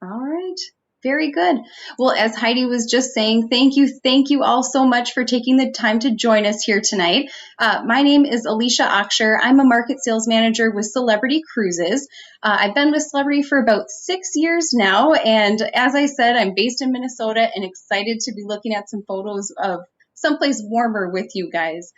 All right. Very good. Well, as Heidi was just saying, thank you all so much for taking the time to join us here tonight. My name is Alicia Aksher. I'm a market sales manager with Celebrity Cruises. I've been with Celebrity for about 6 years now, and as I said, I'm based in Minnesota and excited to be looking at some photos of someplace warmer with you guys.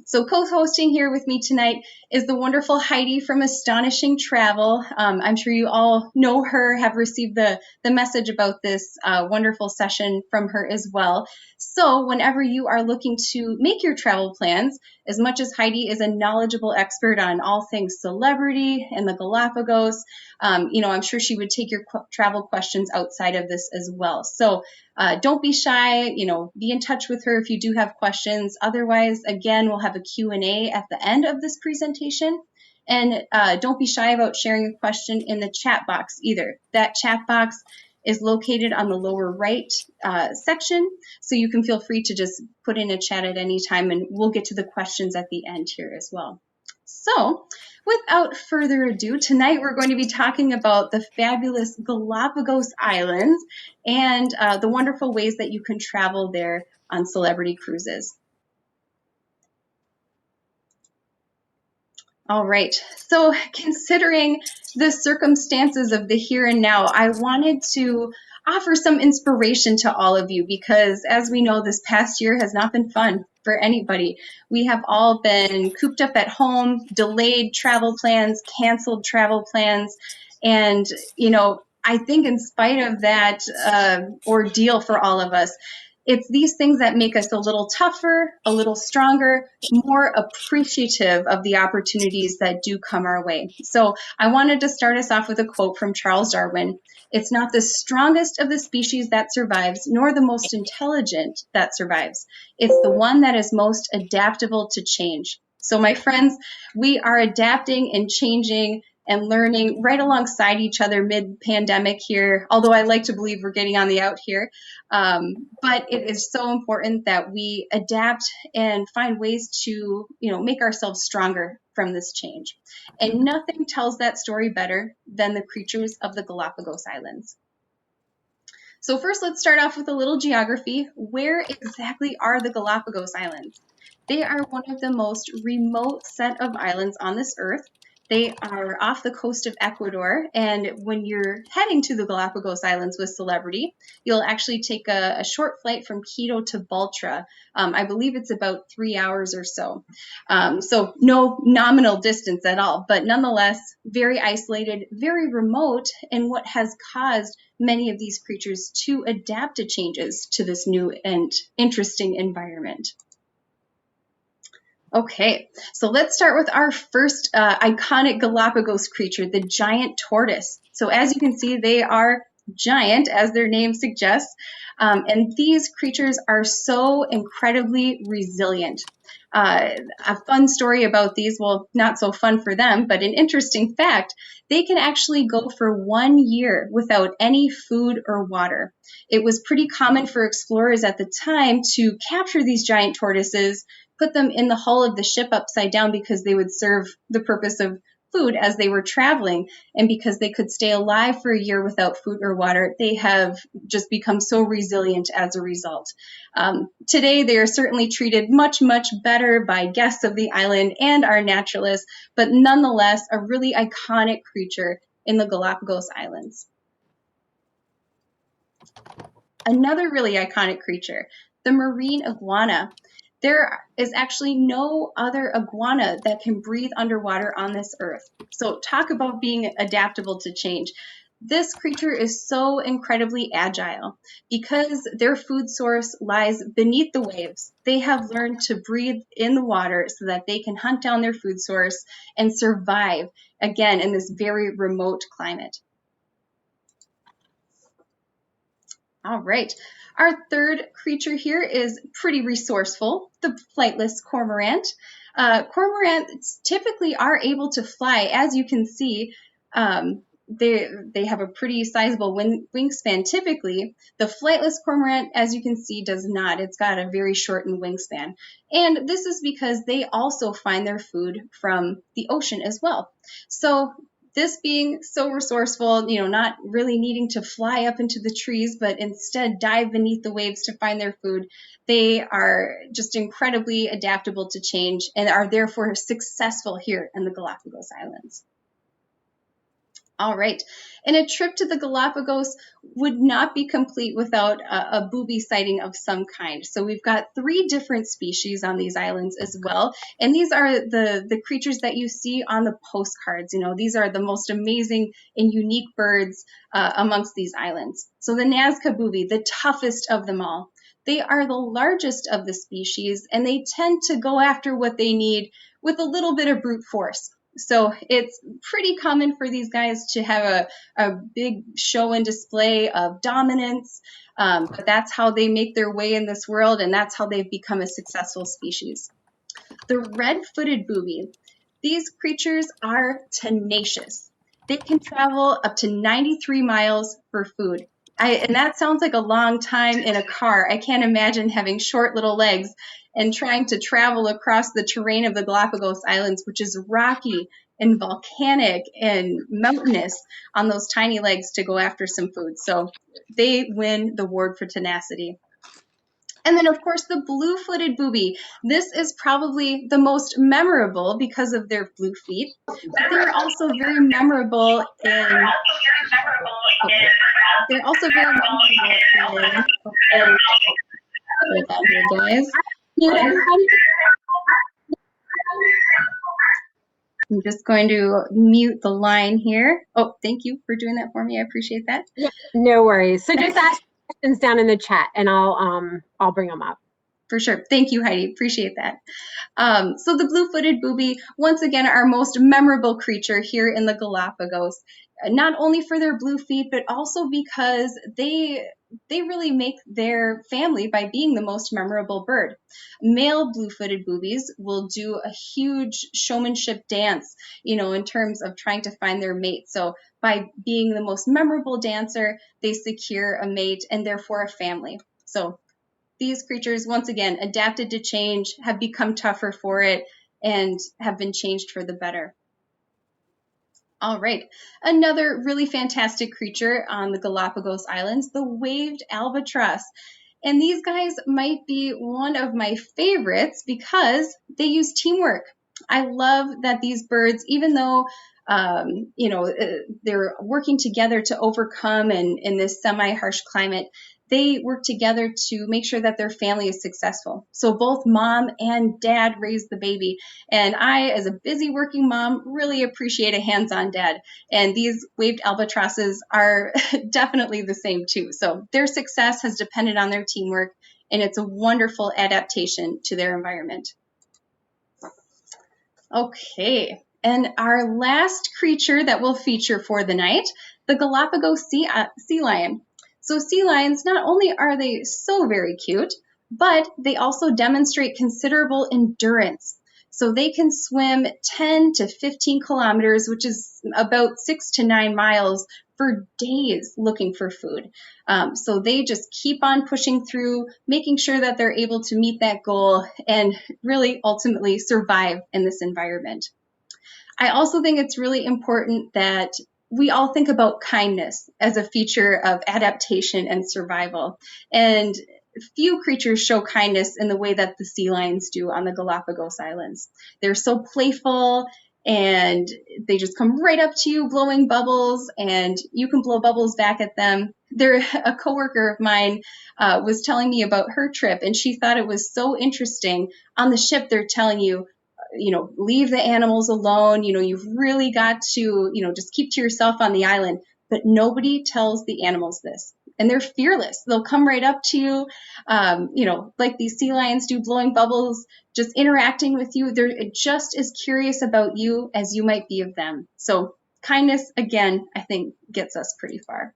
So co-hosting here with me tonight is the wonderful Heidi from Astonishing Travel. I'm sure you all know her, have received the message about this wonderful session from her as well. So whenever you are looking to make your travel plans, as much as Heidi is a knowledgeable expert on all things celebrity and the Galapagos, I'm sure she would take your travel questions outside of this as well. So don't be shy, be in touch with her if you do have questions. Otherwise, again, we'll have a Q&A at the end of this presentation. And don't be shy about sharing a question in the chat box either. That chat box is located on the lower right section, so you can feel free to just put in a chat at any time, and we'll get to the questions at the end here as well. So without further ado, tonight we're going to be talking about the fabulous Galapagos Islands and the wonderful ways that you can travel there on Celebrity Cruises. All right, so considering the circumstances of the here and now, I wanted to offer some inspiration to all of you because, as we know, this past year has not been fun for anybody. We have all been cooped up at home, delayed travel plans, canceled travel plans, and, I think in spite of that ordeal for all of us, it's these things that make us a little tougher, a little stronger, more appreciative of the opportunities that do come our way. So I wanted to start us off with a quote from Charles Darwin. It's not the strongest of the species that survives, nor the most intelligent that survives. It's the one that is most adaptable to change. So my friends, we are adapting and changing and learning right alongside each other mid-pandemic here, although I like to believe we're getting on the out here. But it is so important that we adapt and find ways to, make ourselves stronger from this change. And nothing tells that story better than the creatures of the Galapagos Islands. So first, let's start off with a little geography. Where exactly are the Galapagos Islands? They are one of the most remote set of islands on this earth. They are off the coast of Ecuador, and when you're heading to the Galapagos Islands with Celebrity, you'll actually take a short flight from Quito to Baltra. I believe it's about 3 hours or so. So no nominal distance at all, but nonetheless, very isolated, very remote, and what has caused many of these creatures to adapt to changes to this new and interesting environment. Okay, so let's start with our first iconic Galapagos creature, the giant tortoise. So as you can see, they are giant, as their name suggests, and these creatures are so incredibly resilient. A fun story about these, well, not so fun for them, but an interesting fact, they can actually go for 1 year without any food or water. It was pretty common for explorers at the time to capture these giant tortoises, put them in the hull of the ship upside down because they would serve the purpose of food as they were traveling. And because they could stay alive for a year without food or water, they have just become so resilient as a result. Today, they are certainly treated much, much better by guests of the island and our naturalists, but nonetheless, a really iconic creature in the Galapagos Islands. Another really iconic creature, the marine iguana. There is actually no other iguana that can breathe underwater on this earth. So talk about being adaptable to change. This creature is so incredibly agile because their food source lies beneath the waves. They have learned to breathe in the water so that they can hunt down their food source and survive, again, in this very remote climate. All right. Our third creature here is pretty resourceful, the flightless cormorant. Cormorants typically are able to fly. As you can see, they have a pretty sizable wingspan typically. The flightless cormorant, as you can see, does not. It's got a very shortened wingspan. And this is because they also find their food from the ocean as well. So this being so resourceful, not really needing to fly up into the trees, but instead dive beneath the waves to find their food, they are just incredibly adaptable to change and are therefore successful here in the Galapagos Islands. All right, and a trip to the Galapagos would not be complete without a booby sighting of some kind. So we've got 3 different species on these islands as well, and these are the creatures that you see on the postcards. These are the most amazing and unique birds amongst these islands. So the Nazca booby, the toughest of them all. They are the largest of the species, and they tend to go after what they need with a little bit of brute force. So it's pretty common for these guys to have a big show and display of dominance, but that's how they make their way in this world, and that's how they've become a successful species. The red-footed booby. These creatures are tenacious. They can travel up to 93 miles for food. And that sounds like a long time in a car. I can't imagine having short little legs and trying to travel across the terrain of the Galapagos Islands, which is rocky and volcanic and mountainous, on those tiny legs to go after some food. So they win the award for tenacity. And then, of course, the blue-footed booby. This is probably the most memorable because of their blue feet, but they're also very memorable in... They're also very memorable in... Hold on here, guys. I'm just going to mute the line here. Oh, thank you for doing that for me. I appreciate that. Yeah, no worries. So just ask questions down in the chat, and I'll bring them up. For sure. Thank you, Heidi. Appreciate that. So the blue-footed booby, once again, our most memorable creature here in the Galapagos, not only for their blue feet, but also because they really make their family by being the most memorable bird. Male blue-footed boobies will do a huge showmanship dance, in terms of trying to find their mate. So by being the most memorable dancer, they secure a mate and therefore a family. So these creatures, once again, adapted to change, have become tougher for it, and have been changed for the better. All right, another really fantastic creature on the Galapagos Islands, the waved albatross. And these guys might be one of my favorites because they use teamwork. I love that these birds, even though they're working together to overcome in this semi-harsh climate, they work together to make sure that their family is successful. So both mom and dad raise the baby. And I, as a busy working mom, really appreciate a hands-on dad. And these waved albatrosses are definitely the same too. So their success has depended on their teamwork, and it's a wonderful adaptation to their environment. Okay, and our last creature that we'll feature for the night, the Galapagos sea lion. So sea lions, not only are they so very cute, but they also demonstrate considerable endurance. So they can swim 10 to 15 kilometers, which is about 6 to 9 miles, for days looking for food. So they just keep on pushing through, making sure that they're able to meet that goal and really ultimately survive in this environment. I also think it's really important that we all think about kindness as a feature of adaptation and survival. And few creatures show kindness in the way that the sea lions do on the Galapagos Islands. They're so playful, and they just come right up to you blowing bubbles, and you can blow bubbles back at them. A coworker of mine was telling me about her trip, and she thought it was so interesting. On the ship, they're telling you, leave the animals alone. You've really got to, just keep to yourself on the island. But nobody tells the animals this. And they're fearless. They'll come right up to you, like these sea lions do, blowing bubbles, just interacting with you. They're just as curious about you as you might be of them. So kindness, again, I think gets us pretty far.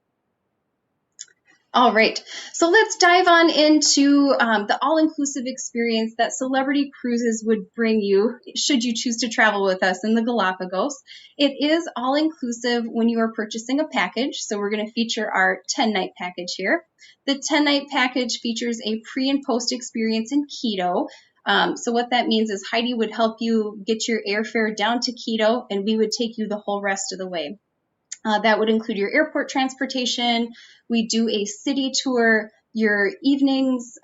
All right, so let's dive on into the all-inclusive experience that Celebrity Cruises would bring you should you choose to travel with us in the Galapagos. It is all-inclusive when you are purchasing a package, so we're going to feature our 10-night package here. The 10-night package features a pre- and post experience in Quito, So what that means is Heidi would help you get your airfare down to Quito, and we would take you the whole rest of the way. That would include your airport transportation. We do a city tour. Your evenings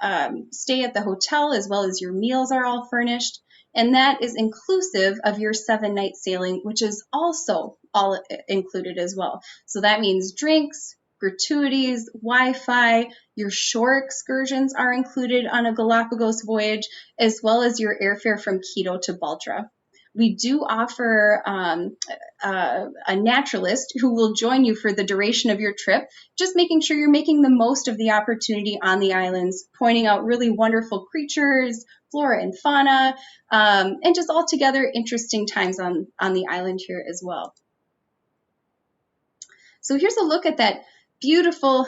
stay at the hotel, as well as your meals are all furnished. And that is inclusive of your 7-night sailing, which is also all included as well. So that means drinks, gratuities, Wi-Fi, your shore excursions are included on a Galapagos voyage, as well as your airfare from Quito to Baltra. We do offer a naturalist who will join you for the duration of your trip, just making sure you're making the most of the opportunity on the islands, pointing out really wonderful creatures, flora and fauna, and just altogether interesting times on the island here as well. So here's a look at that beautiful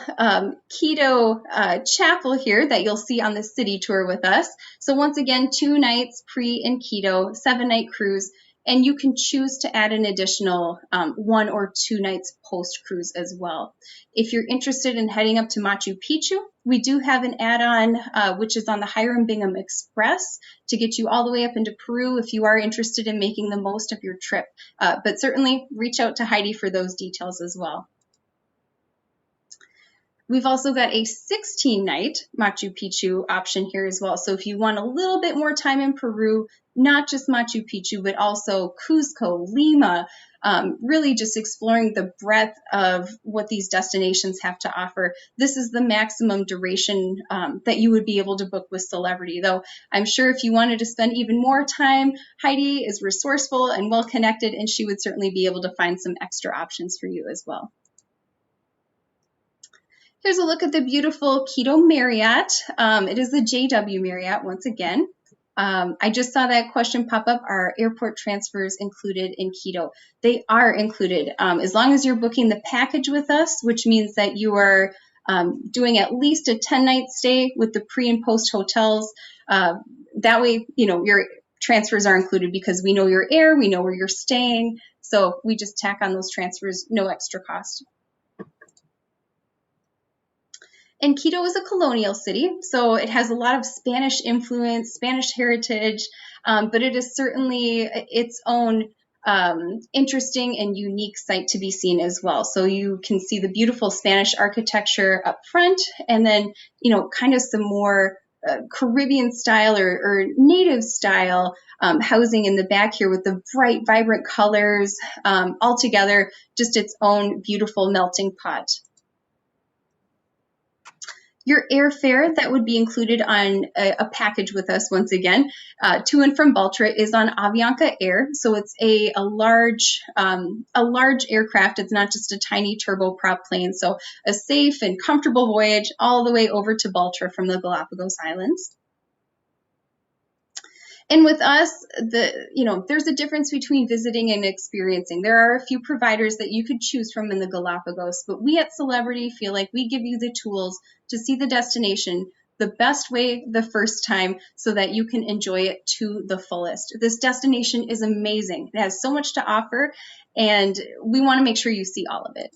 Quito chapel here that you'll see on the city tour with us. So once again, 2 nights pre in Quito, 7-night cruise, and you can choose to add an additional 1 or 2 nights post cruise as well. If you're interested in heading up to Machu Picchu, we do have an add-on which is on the Hiram Bingham Express to get you all the way up into Peru if you are interested in making the most of your trip. But certainly reach out to Heidi for those details as well. We've also got a 16-night Machu Picchu option here as well. So if you want a little bit more time in Peru, not just Machu Picchu, but also Cusco, Lima, really just exploring the breadth of what these destinations have to offer. This is the maximum duration that you would be able to book with Celebrity, though I'm sure if you wanted to spend even more time, Heidi is resourceful and well-connected, and she would certainly be able to find some extra options for you as well. Here's a look at the beautiful Quito Marriott. It is the JW Marriott once again. I just saw that question pop up. Are airport transfers included in Quito? They are included as long as you're booking the package with us, which means that you are doing at least a 10-night stay with the pre and post hotels. That way, your transfers are included because we know your air, we know where you're staying. So we just tack on those transfers, no extra cost. And Quito is a colonial city, so it has a lot of Spanish influence, Spanish heritage, but it is certainly its own interesting and unique site to be seen as well. So you can see the beautiful Spanish architecture up front, and then, kind of some more Caribbean style or native style housing in the back here with the bright, vibrant colors, altogether just its own beautiful melting pot. Your airfare that would be included on a package with us, once again, to and from Baltra is on Avianca Air. So it's a large aircraft. It's not just a tiny turboprop plane. So a safe and comfortable voyage all the way over to Baltra from the Galapagos Islands. And with us, there's a difference between visiting and experiencing. There are a few providers that you could choose from in the Galapagos, but we at Celebrity feel like we give you the tools to see the destination the best way the first time so that you can enjoy it to the fullest. This destination is amazing. It has so much to offer, and we want to make sure you see all of it.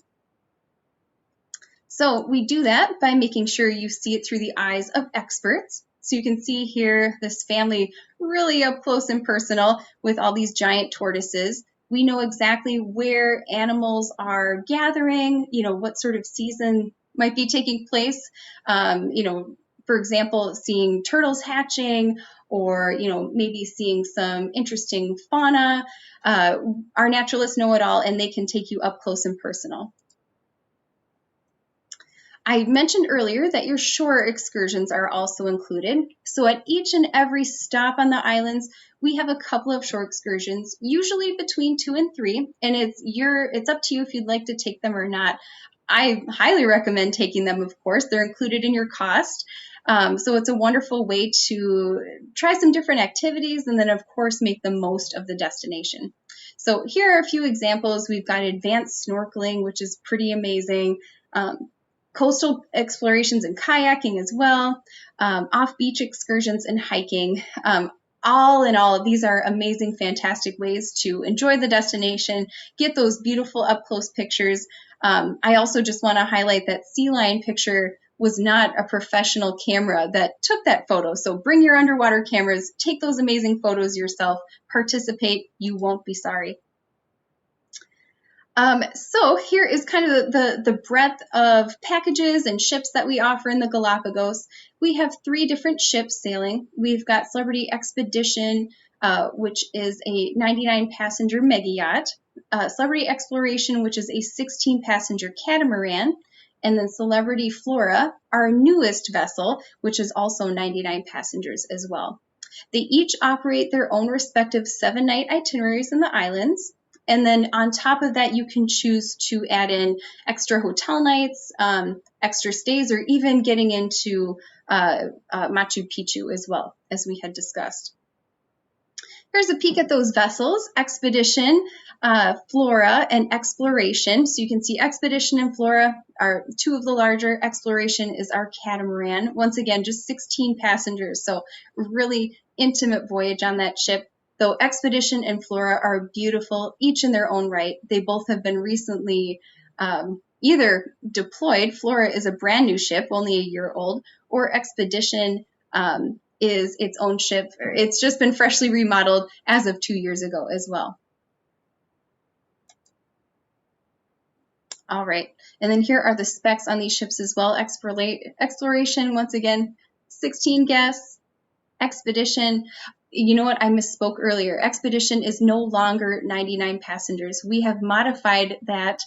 So we do that by making sure you see it through the eyes of experts. So you can see here this family really up close and personal with all these giant tortoises. We know exactly where animals are gathering, what sort of season might be taking place. For example, seeing turtles hatching or, maybe seeing some interesting fauna. Our naturalists know it all, and they can take you up close and personal. I mentioned earlier that your shore excursions are also included. So at each and every stop on the islands, we have a couple of shore excursions, usually between 2 and 3, and it's up to you if you'd like to take them or not. I highly recommend taking them, of course. They're included in your cost. So it's a wonderful way to try some different activities and then, of course, make the most of the destination. So here are a few examples. We've got advanced snorkeling, which is pretty amazing. Coastal explorations and kayaking as well, off-beach excursions and hiking. All in all, these are amazing, fantastic ways to enjoy the destination, get those beautiful up-close pictures. I also just want to highlight that sea lion picture was not a professional camera that took that photo. So bring your underwater cameras, take those amazing photos yourself, participate, you won't be sorry. So here is kind of the breadth of packages and ships that we offer in the Galapagos. We have 3 different ships sailing. We've got Celebrity Xpedition, which is a 99-passenger mega yacht, Celebrity Xploration, which is a 16-passenger catamaran, and then Celebrity Flora, our newest vessel, which is also 99 passengers as well. They each operate their own respective 7-night itineraries in the islands. And then on top of that, you can choose to add in extra hotel nights, extra stays, or even getting into Machu Picchu as well, as we had discussed. Here's a peek at those vessels, Xpedition, Flora, and Xploration. So you can see Xpedition and Flora are 2 of the larger. Xploration is our catamaran. Once again, just 16 passengers, so really intimate voyage on that ship. Though Xpedition and Flora are beautiful, each in their own right. They both have been recently either deployed. Flora is a brand new ship, only a year old, or Xpedition is its own ship. It's just been freshly remodeled as of 2 years ago as well. All right, and then here are the specs on these ships as well. Xploration, once again, 16 guests. Expedition, you know what, I misspoke earlier. Expedition is no longer 99 passengers. We have modified that,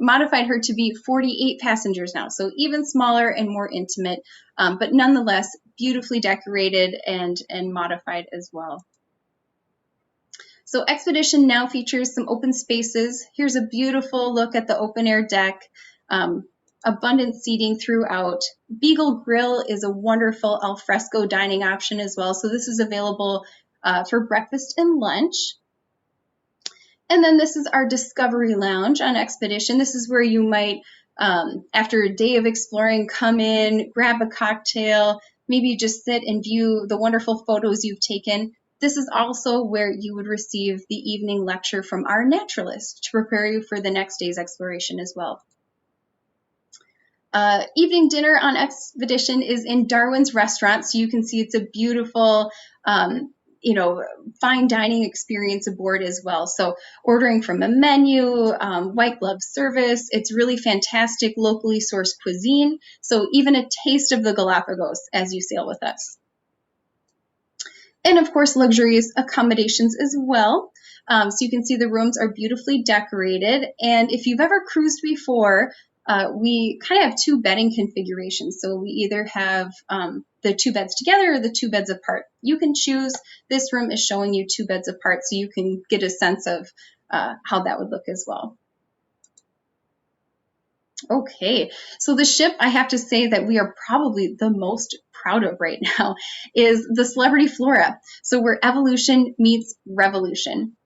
modified her to be 48 passengers now, so even smaller and more intimate, but nonetheless beautifully decorated and modified as well. So Xpedition now features some open spaces. Here's a beautiful look at the open air deck. Abundant seating throughout. Beagle Grill is a wonderful al fresco dining option as well. So this is available for breakfast and lunch. And then this is our Discovery Lounge on Xpedition. This is where you might, after a day of exploring, come in, grab a cocktail, maybe just sit and view the wonderful photos you've taken. This is also where you would receive the evening lecture from our naturalist to prepare you for the next day's exploration as well. Evening dinner on Xpedition is in Darwin's restaurant, so you can see it's a beautiful, fine dining experience aboard as well. So ordering from a menu, white glove service, it's really fantastic locally sourced cuisine. So even a taste of the Galapagos as you sail with us. And of course, luxurious accommodations as well. So you can see the rooms are beautifully decorated. And if you've ever cruised before, we kind of have 2 bedding configurations. So we either have the 2 beds together or the 2 beds apart. You can choose. This room is showing you 2 beds apart, so you can get a sense of how that would look as well. Okay, so the ship I have to say that we are probably the most proud of right now is the Celebrity Flora. So where evolution meets revolution.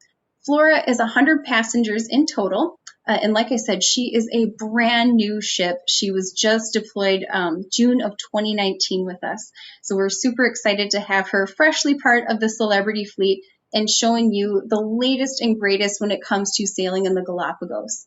Flora is 100 passengers in total. And like I said, she is a brand new ship. She was just deployed June of 2019 with us. So we're super excited to have her freshly part of the Celebrity fleet and showing you the latest and greatest when it comes to sailing in the Galapagos.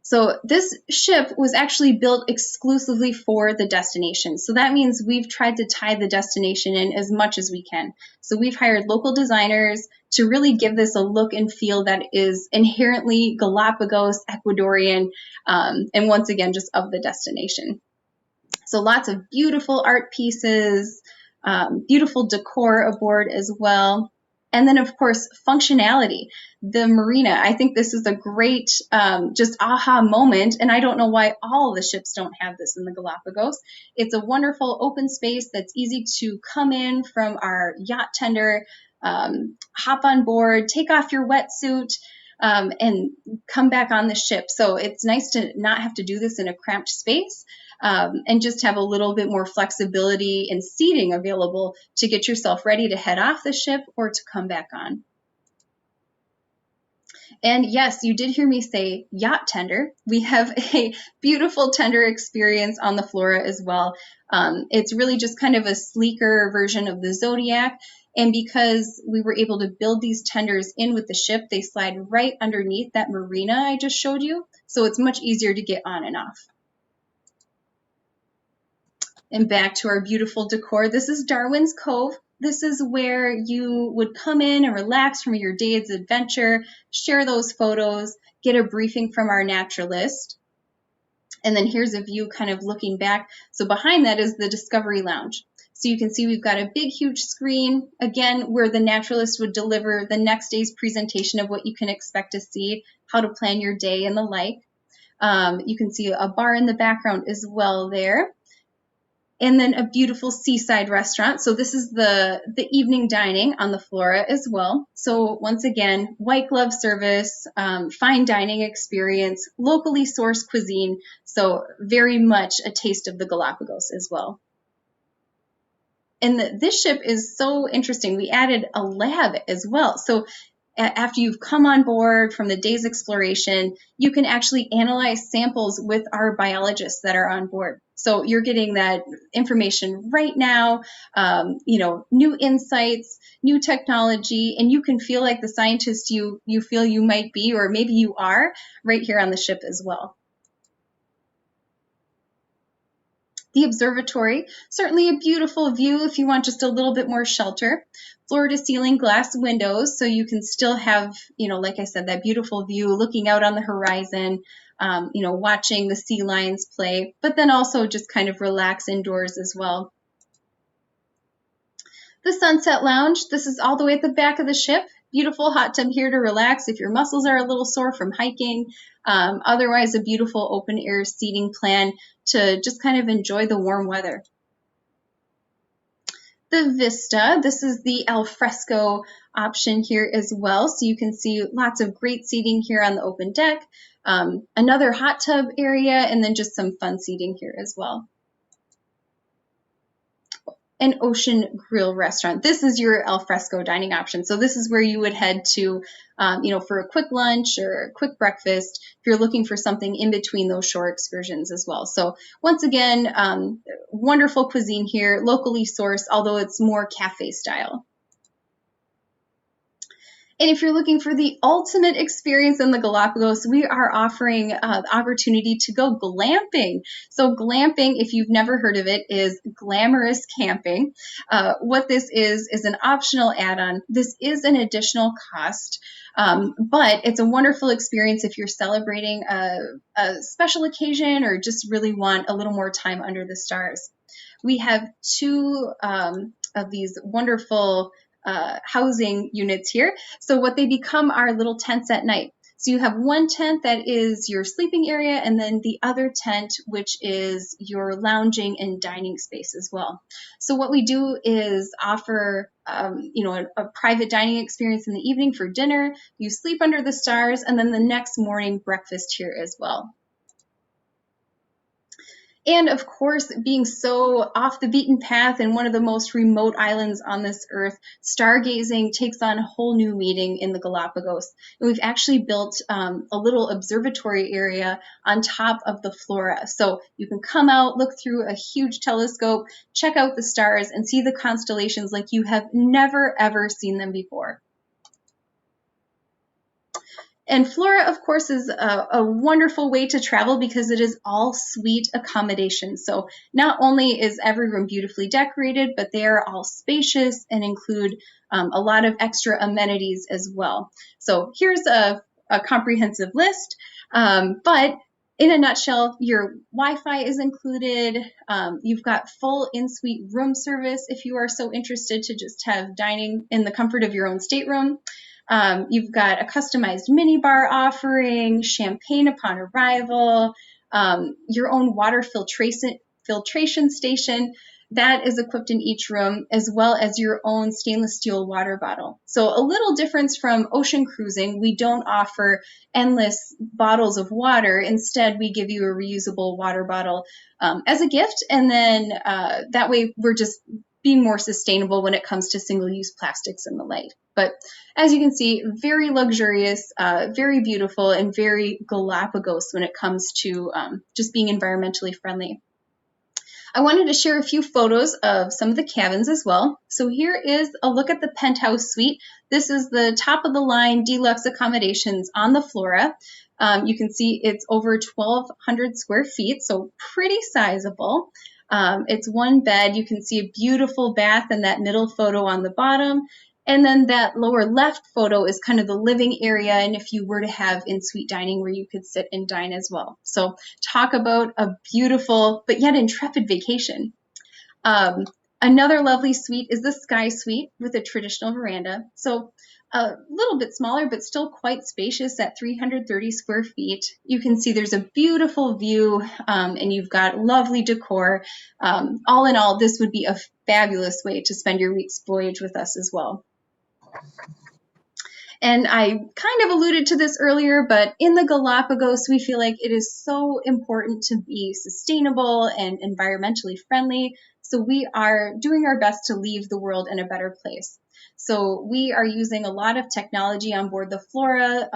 So this ship was actually built exclusively for the destination. So that means we've tried to tie the destination in as much as we can. So we've hired local designers to really give this a look and feel that is inherently Galapagos, Ecuadorian, and once again, just of the destination. So lots of beautiful art pieces, beautiful decor aboard as well. And then, of course, functionality. The marina, I think this is a great just aha moment, and I don't know why all the ships don't have this in the Galapagos. It's a wonderful open space that's easy to come in from our yacht tender, hop on board, take off your wetsuit, and come back on the ship. So it's nice to not have to do this in a cramped space. And just have a little bit more flexibility and seating available to get yourself ready to head off the ship or to come back on. And yes, you did hear me say yacht tender. We have a beautiful tender experience on the Flora as well. It's really just kind of a sleeker version of the Zodiac. And because we were able to build these tenders in with the ship, they slide right underneath that marina I just showed you. So it's much easier to get on and off. And back to our beautiful decor. This is Darwin's Cove. This is where you would come in and relax from your day's adventure, share those photos, get a briefing from our naturalist. And then here's a view kind of looking back. So behind that is the Discovery Lounge. So you can see we've got a big, huge screen, again, where the naturalist would deliver the next day's presentation of what you can expect to see, how to plan your day and the like. You can see a bar in the background as well there. And then a beautiful seaside restaurant. So this is the evening dining on the Flora as well. So once again, white glove service, fine dining experience, locally sourced cuisine. So very much a taste of the Galapagos as well. And this ship is so interesting. We added a lab as well. So after you've come on board from the day's exploration, you can actually analyze samples with our biologists that are on board. So you're getting that information right now, new insights, new technology, and you can feel like the scientist you feel you might be, or maybe you are, right here on the ship as well. The observatory, certainly a beautiful view if you want just a little bit more shelter. Floor to ceiling glass windows, so you can still have, like I said, that beautiful view looking out on the horizon, watching the sea lions play, but then also just kind of relax indoors as well. The Sunset Lounge, this is all the way at the back of the ship. Beautiful hot tub here to relax if your muscles are a little sore from hiking. Otherwise, a beautiful open air seating plan to just kind of enjoy the warm weather. The Vista, this is the al fresco option here as well. So you can see lots of great seating here on the open deck, another hot tub area, and then just some fun seating here as well. An ocean grill restaurant. This is your al fresco dining option. So this is where you would head to, for a quick lunch or a quick breakfast if you're looking for something in between those shore excursions as well. So once again, wonderful cuisine here, locally sourced, although it's more cafe style. And if you're looking for the ultimate experience in the Galapagos, we are offering the opportunity to go glamping. So glamping, if you've never heard of it, is glamorous camping. What this is an optional add-on. This is an additional cost, but it's a wonderful experience if you're celebrating a special occasion or just really want a little more time under the stars. We have two of these wonderful housing units here. So what they become are little tents at night. So you have one tent that is your sleeping area, and then the other tent, which is your lounging and dining space as well. So what we do is offer, a private dining experience in the evening for dinner. You sleep under the stars, and then the next morning breakfast here as well. And of course, being so off the beaten path and one of the most remote islands on this earth, stargazing takes on a whole new meaning in the Galapagos. And we've actually built a little observatory area on top of the Flora. So you can come out, look through a huge telescope, check out the stars, and see the constellations like you have never, ever seen them before. And Flora, of course, is a wonderful way to travel because it is all suite accommodation. So not only is every room beautifully decorated, but they are all spacious and include a lot of extra amenities as well. So here's a comprehensive list, but in a nutshell, your Wi-Fi is included. You've got full in-suite room service if you are so interested to just have dining in the comfort of your own stateroom. You've got a customized minibar offering, champagne upon arrival, your own water filtration station that is equipped in each room, as well as your own stainless steel water bottle. So a little difference from ocean cruising, we don't offer endless bottles of water. Instead, we give you a reusable water bottle as a gift, and then that way we're just being more sustainable when it comes to single-use plastics and the like. But as you can see, very luxurious, very beautiful, and very Galapagos when it comes to just being environmentally friendly. I wanted to share a few photos of some of the cabins as well. So here is a look at the penthouse suite. This is the top of the line deluxe accommodations on the Flora. You can see it's over 1,200 square feet, so pretty sizable. It's one bed. You can see a beautiful bath in that middle photo on the bottom. And then that lower left photo is kind of the living area, and if you were to have in-suite dining where you could sit and dine as well. So talk about a beautiful but yet intrepid vacation. Um, Another lovely suite is the Sky Suite with a traditional veranda. So a little bit smaller, but still quite spacious at 330 square feet. You can see there's a beautiful view, and you've got lovely decor. All in all, this would be a fabulous way to spend your week's voyage with us as well. And I kind of alluded to this earlier, but in the Galapagos, we feel like it is so important to be sustainable and environmentally friendly. So we are doing our best to leave the world in a better place. So we are using a lot of technology on board the Flora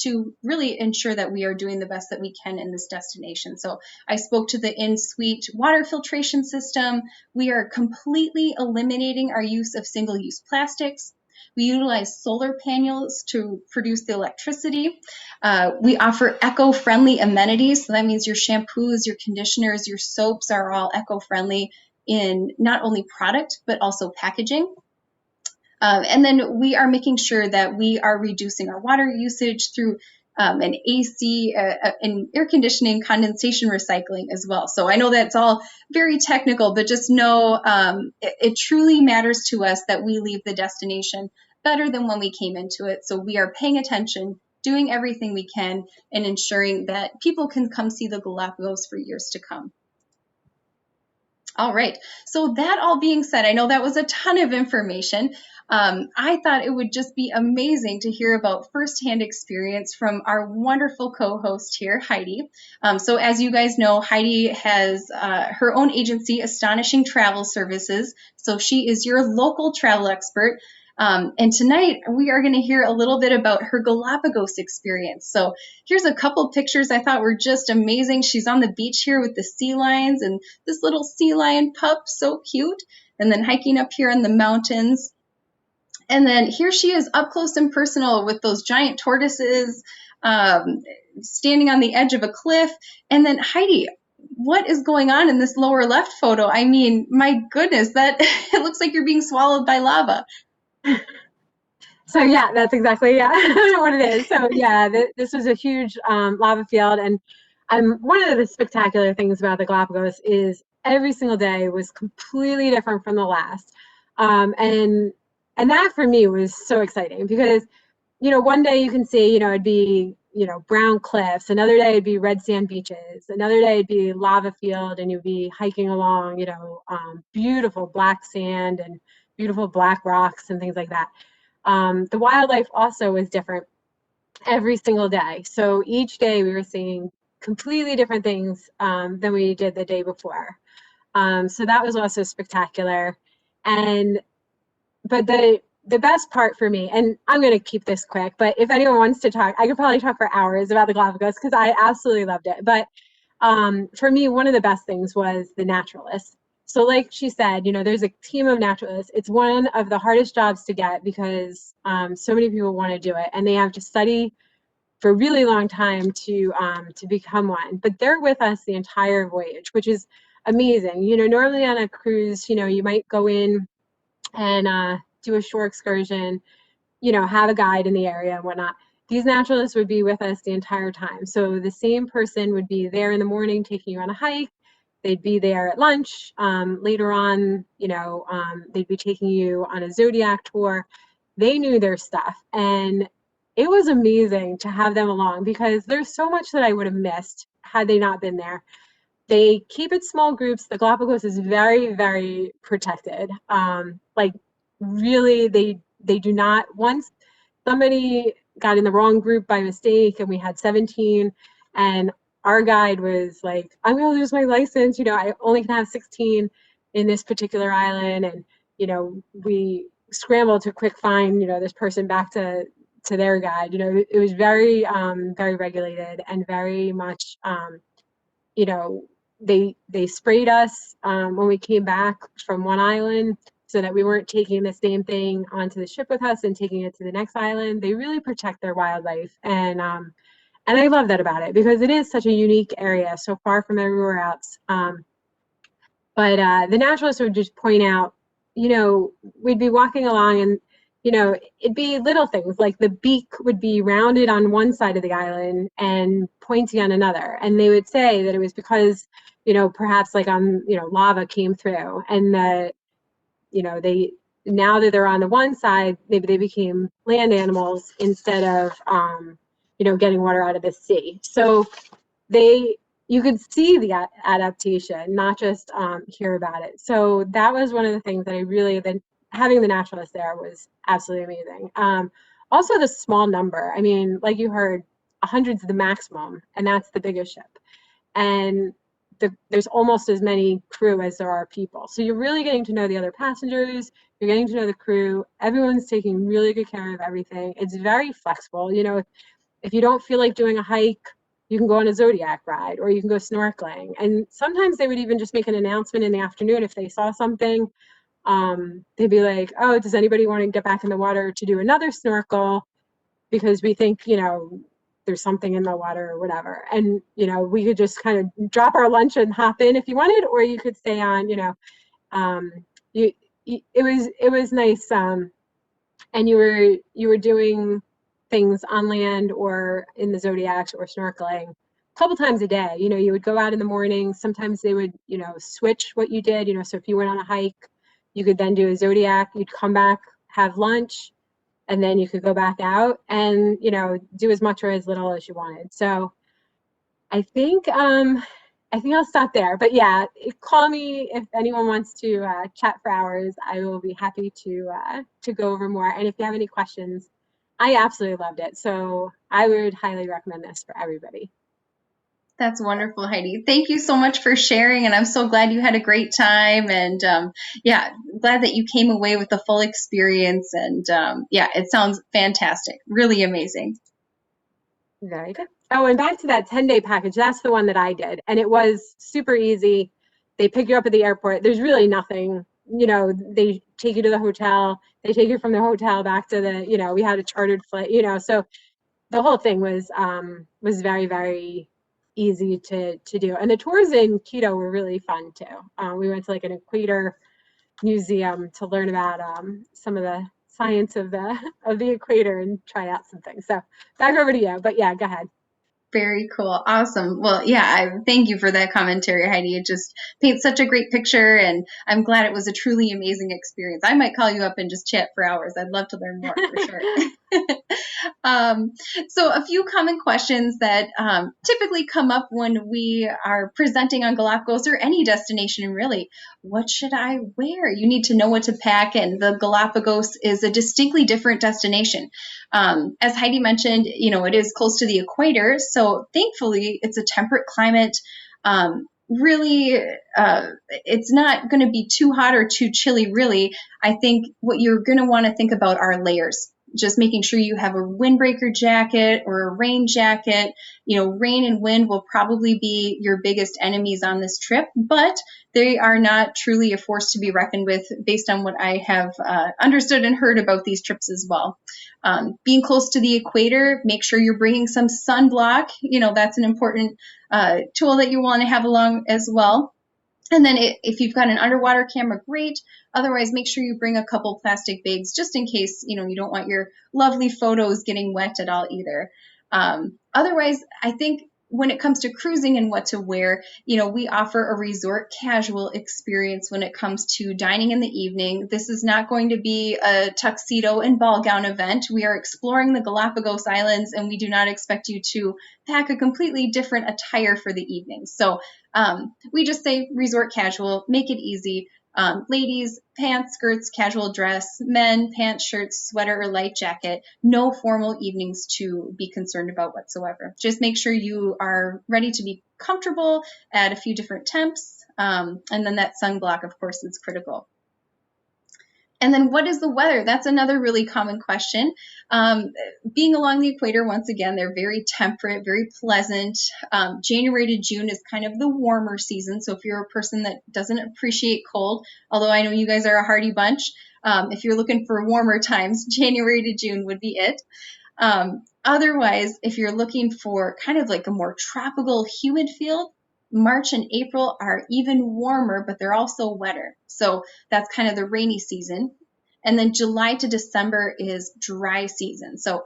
to really ensure that we are doing the best that we can in this destination. So I spoke to the in-suite water filtration system. We are completely eliminating our use of single-use plastics. We utilize solar panels to produce the electricity. We offer eco-friendly amenities. So that means your shampoos, your conditioners, your soaps are all eco-friendly in not only product, but also packaging. And then we are making sure that we are reducing our water usage through an AC and air conditioning condensation recycling as well. So I know that's all very technical, but just know it truly matters to us that we leave the destination better than when we came into it. So we are paying attention, doing everything we can, and ensuring that people can come see the Galapagos for years to come. All right, so that all being said, I know that was a ton of information. I thought it would just be amazing to hear about firsthand experience from our wonderful co-host here, Heidi. So as you guys know, Heidi has her own agency, Astonishing Travel Services. So she is your local travel expert. And tonight we are going to hear a little bit about her Galapagos experience. So here's a couple pictures I thought were just amazing. She's on the beach here with the sea lions and this little sea lion pup, so cute. And then hiking up here in the mountains. And then here she is up close and personal with those giant tortoises, standing on the edge of a cliff. And then Heidi, what is going on in this lower left photo? I mean, my goodness, that it looks like you're being swallowed by lava. So yeah, that's exactly what it is. So yeah, this was a huge lava field, and one of the spectacular things about the Galapagos is every single day was completely different from the last, and that for me was so exciting because one day you can see it'd be brown cliffs, another day it'd be red sand beaches, another day it'd be lava field, and you'd be hiking along beautiful black sand and beautiful black rocks and things like that. The wildlife also was different every single day. So each day we were seeing completely different things than we did the day before. So that was also spectacular. But the best part for me, and I'm going to keep this quick, but if anyone wants to talk, I could probably talk for hours about the Galapagos because I absolutely loved it. But for me, one of the best things was the naturalists. So like she said, there's a team of naturalists. It's one of the hardest jobs to get because so many people want to do it, and they have to study for a really long time to become one. But they're with us the entire voyage, which is amazing. Normally on a cruise, you might go in and do a shore excursion, have a guide in the area and whatnot. These naturalists would be with us the entire time. So the same person would be there in the morning taking you on a hike. They'd be there at lunch. Later on, they'd be taking you on a zodiac tour. They knew their stuff. And it was amazing to have them along because there's so much that I would have missed had they not been there. They keep it small groups. The Galapagos is very, very protected. Really, they do not. Once somebody got in the wrong group by mistake and we had 17 and our guide was like, I'm going to lose my license. I only can have 16 in this particular island. And, we scrambled to quick find, this person back to their guide. It was very, very regulated and very much, they sprayed us when we came back from one island so that we weren't taking the same thing onto the ship with us and taking it to the next island. They really protect their wildlife. And I love that about it because it is such a unique area, so far from everywhere else. But the naturalist would just point out, we'd be walking along and, it'd be little things like the beak would be rounded on one side of the island and pointy on another. And they would say that it was because, perhaps like lava came through and they, now that they're on the one side, maybe they became land animals instead of, getting water out of the sea. So you could see the adaptation, not just hear about it. So that was one of the things that having the naturalist there was absolutely amazing. Also the small number. I mean, like you heard, 100's the maximum, and that's the biggest ship. And there's almost as many crew as there are people. So you're really getting to know the other passengers. You're getting to know the crew. Everyone's taking really good care of everything. It's very flexible. If you don't feel like doing a hike, you can go on a Zodiac ride or you can go snorkeling. And sometimes they would even just make an announcement in the afternoon if they saw something. They'd be like, oh, does anybody want to get back in the water to do another snorkel? Because we think, there's something in the water or whatever. And, we could just kind of drop our lunch and hop in if you wanted, or you could stay on, it was nice. And you were doing things on land or in the Zodiacs or snorkeling a couple times a day. You would go out in the morning. Sometimes they would, switch what you did. So if you went on a hike, you could then do a Zodiac. You'd come back, have lunch, and then you could go back out and, do as much or as little as you wanted. So I think I'll stop there. But yeah, call me if anyone wants to chat for hours. I will be happy to go over more. And if you have any questions, I absolutely loved it. So I would highly recommend this for everybody. That's wonderful, Heidi. Thank you so much for sharing, and I'm so glad you had a great time. And yeah, glad that you came away with the full experience. And yeah, it sounds fantastic, really amazing. Very good. Oh, and back to that 10-day package. That's the one that I did, and it was super easy. They pick you up at the airport. There's really nothing. They take you to the hotel. They take you from the hotel back to the. We had a chartered flight. So the whole thing was very, very easy to do. And the tours in Quito were really fun too. We went to like an equator museum to learn about some of the science of the equator and try out some things. So back over to you. But yeah, go ahead. Very cool. Awesome. Well, yeah, thank you for that commentary, Heidi. It just paints such a great picture, and I'm glad it was a truly amazing experience. I might call you up and just chat for hours. I'd love to learn more for sure. um, so, a few common questions that typically come up when we are presenting on Galapagos or any destination, really. What should I wear? You need to know what to pack, and the Galapagos is a distinctly different destination. As Heidi mentioned, it is close to the equator, so thankfully it's a temperate climate. Really, it's not going to be too hot or too chilly, really. I think what you're going to want to think about are layers. Just making sure you have a windbreaker jacket or a rain jacket. Rain and wind will probably be your biggest enemies on this trip, but they are not truly a force to be reckoned with based on what I have understood and heard about these trips as well. Being close to the equator, make sure you're bringing some sunblock. That's an important tool that you want to have along as well. And then if you've got an underwater camera, great. Otherwise, make sure you bring a couple plastic bags just in case, you don't want your lovely photos getting wet at all either. Otherwise, I think when it comes to cruising and what to wear, we offer a resort casual experience when it comes to dining in the evening. This is not going to be a tuxedo and ball gown event. We are exploring the Galapagos Islands, and we do not expect you to pack a completely different attire for the evening. So we just say resort casual, make it easy. Ladies, pants, skirts, casual dress. Men, pants, shirts, sweater, or light jacket. No formal evenings to be concerned about whatsoever. Just make sure you are ready to be comfortable at a few different temps. And then that sunblock, of course, is critical. And then what is the weather? That's another really common question. Being along the equator, once again, they're very temperate, very pleasant. January to June is kind of the warmer season. So if you're a person that doesn't appreciate cold, although I know you guys are a hardy bunch, if you're looking for warmer times, January to June would be it. Otherwise, if you're looking for kind of like a more tropical, humid feel, March and April are even warmer, but they're also wetter. So that's kind of the rainy season. And then July to December is dry season. So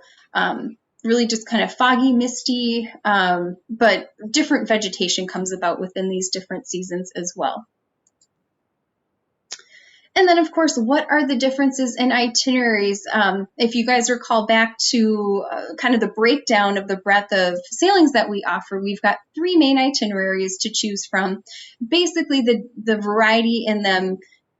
really just kind of foggy, misty, but different vegetation comes about within these different seasons as well. And then, of course, what are the differences in itineraries? If you guys recall back to kind of the breakdown of the breadth of sailings that we offer, we've got 3 main itineraries to choose from. Basically, the variety in them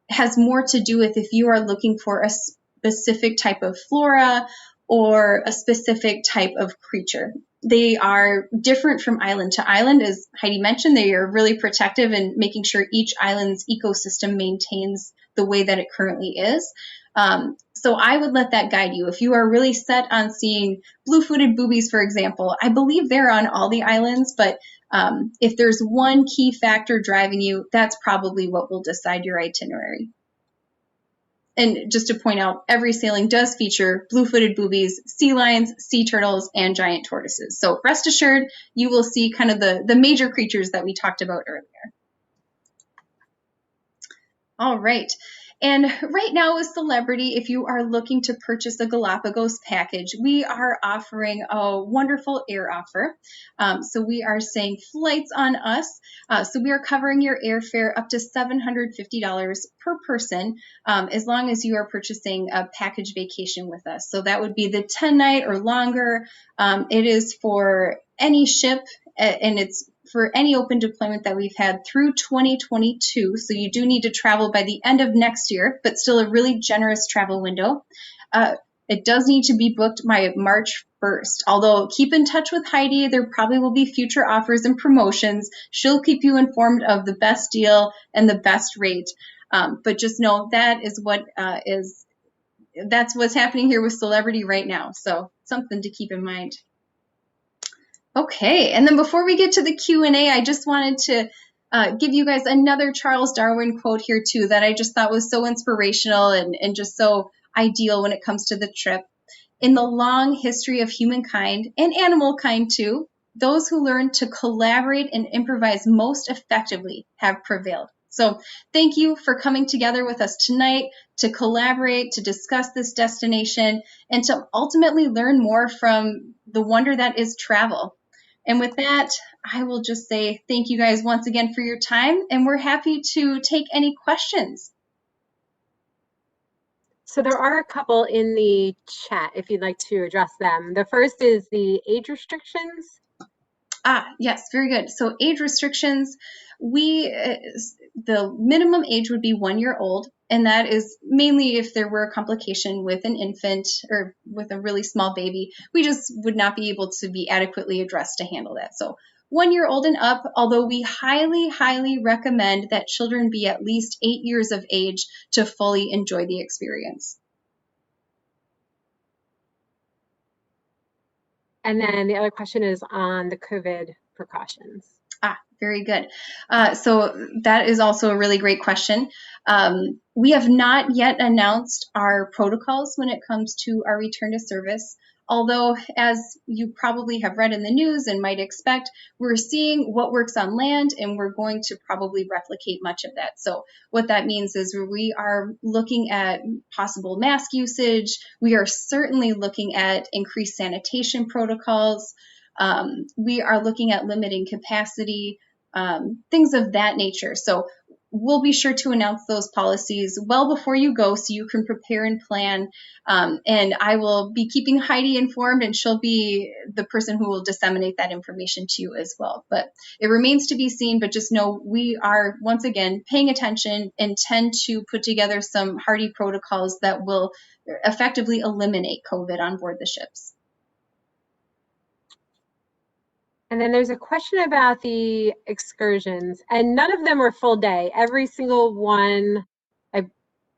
has more to do with if you are looking for a specific type of flora or a specific type of creature. They are different from island to island. As Heidi mentioned, they are really protective in making sure each island's ecosystem maintains the way that it currently is. So I would let that guide you. If you are really set on seeing blue-footed boobies, for example, I believe they're on all the islands, but if there's one key factor driving you, that's probably what will decide your itinerary. And just to point out, every sailing does feature blue-footed boobies, sea lions, sea turtles, and giant tortoises. So rest assured, you will see kind of the major creatures that we talked about earlier. All right. And right now with Celebrity, if you are looking to purchase a Galapagos package, we are offering a wonderful air offer. So we are saying flights on us. So we are covering your airfare up to $750 per person, as long as you are purchasing a package vacation with us. So that would be the 10-night or longer. It is for any ship, and it's for any open deployment that we've had through 2022. So you do need to travel by the end of next year, but still a really generous travel window. It does need to be booked by March 1st. Although keep in touch with Heidi. There probably will be future offers and promotions. She'll keep you informed of the best deal and the best rate. But just know that is that's what's happening here with Celebrity right now. So something to keep in mind. Okay, and then before we get to the Q&A, I just wanted to give you guys another Charles Darwin quote here too that I just thought was so inspirational and just so ideal when it comes to the trip. In the long history of humankind and animal kind too, those who learn to collaborate and improvise most effectively have prevailed. So thank you for coming together with us tonight to collaborate, to discuss this destination, and to ultimately learn more from the wonder that is travel. And with that, I will just say thank you guys once again for your time, and we're happy to take any questions. So there are a couple in the chat if you'd like to address them. The first is the age restrictions. Yes, very good. So age restrictions, the minimum age would be 1 year old, and that is mainly if there were a complication with an infant or with a really small baby. We just would not be able to be adequately addressed to handle that. So 1 year old and up, although we highly, highly recommend that children be at least 8 years of age to fully enjoy the experience. And then the other question is on the COVID precautions. Very good. So that is also a really great question. We have not yet announced our protocols when it comes to our return to service. Although, as you probably have read in the news and might expect, we're seeing what works on land, and we're going to probably replicate much of that. So what that means is we are looking at possible mask usage. We are certainly looking at increased sanitation protocols. We are looking at limiting capacity, things of that nature. So we'll be sure to announce those policies well before you go so you can prepare and plan. And I will be keeping Heidi informed, and she'll be the person who will disseminate that information to you as well. But it remains to be seen, but just know we are, once again, paying attention and tend to put together some hardy protocols that will effectively eliminate COVID on board the ships. And then there's a question about the excursions, and none of them were full day. Every single one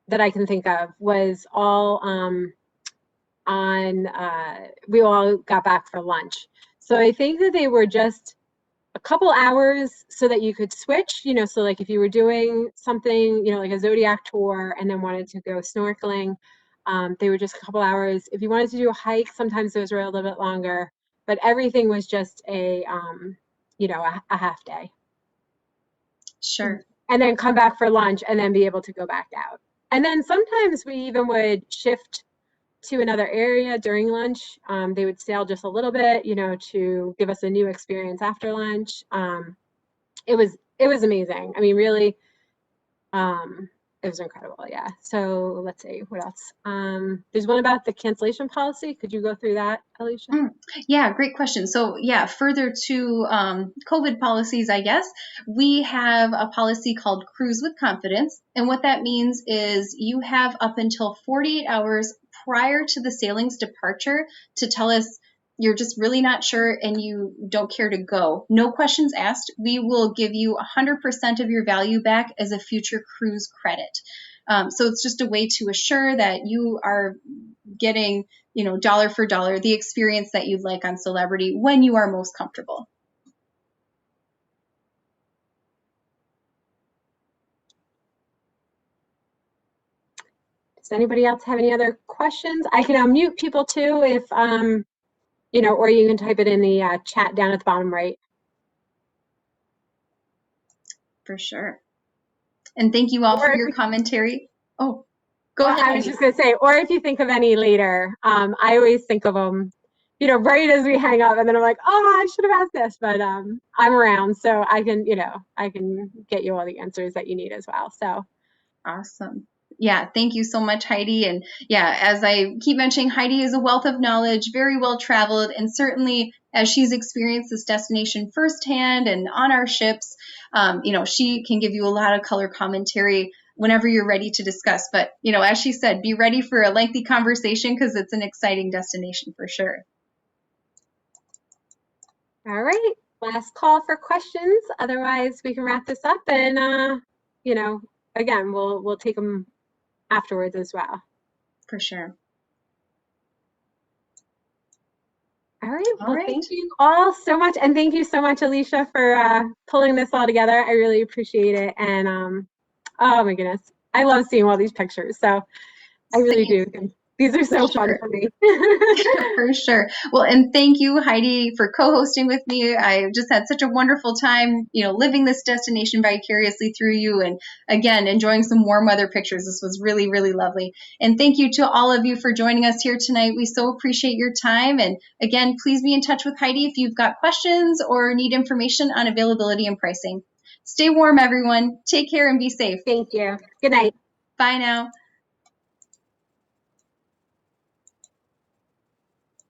that I can think of was all we all got back for lunch. So I think that they were just a couple hours so that you could switch, so like if you were doing something, like a Zodiac tour and then wanted to go snorkeling, they were just a couple hours. If you wanted to do a hike, sometimes those were a little bit longer. But everything was just a half day. Sure. and then come back for lunch and then be able to go back out. And then sometimes we even would shift to another area during lunch. They would sail just a little bit, to give us a new experience after lunch. It was amazing. I mean, really, it was incredible. Yeah. So let's see what else. There's one about the cancellation policy. Could you go through that, Alicia? Yeah, great question. So yeah, further to COVID policies, I guess, we have a policy called Cruise with Confidence. And what that means is you have up until 48 hours prior to the sailing's departure to tell us you're just really not sure and you don't care to go. No questions asked. We will give you 100% of your value back as a future cruise credit. So it's just a way to assure that you are getting, dollar for dollar, the experience that you'd like on Celebrity when you are most comfortable. Does anybody else have any other questions? I can unmute people too if, or you can type it in the chat down at the bottom right. For sure. And thank you all for your commentary. Oh, go ahead. I was just going to say, or if you think of any later, I always think of them, right as we hang up, and then I'm like, oh, I should have asked this, but I'm around, so I can get you all the answers that you need as well. So awesome. Yeah, thank you so much, Heidi. And yeah, as I keep mentioning, Heidi is a wealth of knowledge, very well traveled, and certainly as she's experienced this destination firsthand and on our ships, she can give you a lot of color commentary whenever you're ready to discuss. But, as she said, be ready for a lengthy conversation because it's an exciting destination for sure. All right, last call for questions. Otherwise, we can wrap this up and, again, we'll take them afterwards as well. For sure. All right. Well, thank you all so much. And thank you so much, Alicia, for pulling this all together. I really appreciate it. And oh my goodness, I love seeing all these pictures. So I really do. These are so fun for me. For sure. Well, and thank you, Heidi, for co-hosting with me. I just had such a wonderful time, living this destination vicariously through you. And again, enjoying some warm weather pictures. This was really, really lovely. And thank you to all of you for joining us here tonight. We so appreciate your time. And again, please be in touch with Heidi if you've got questions or need information on availability and pricing. Stay warm, everyone. Take care and be safe. Thank you. Good night. Bye now.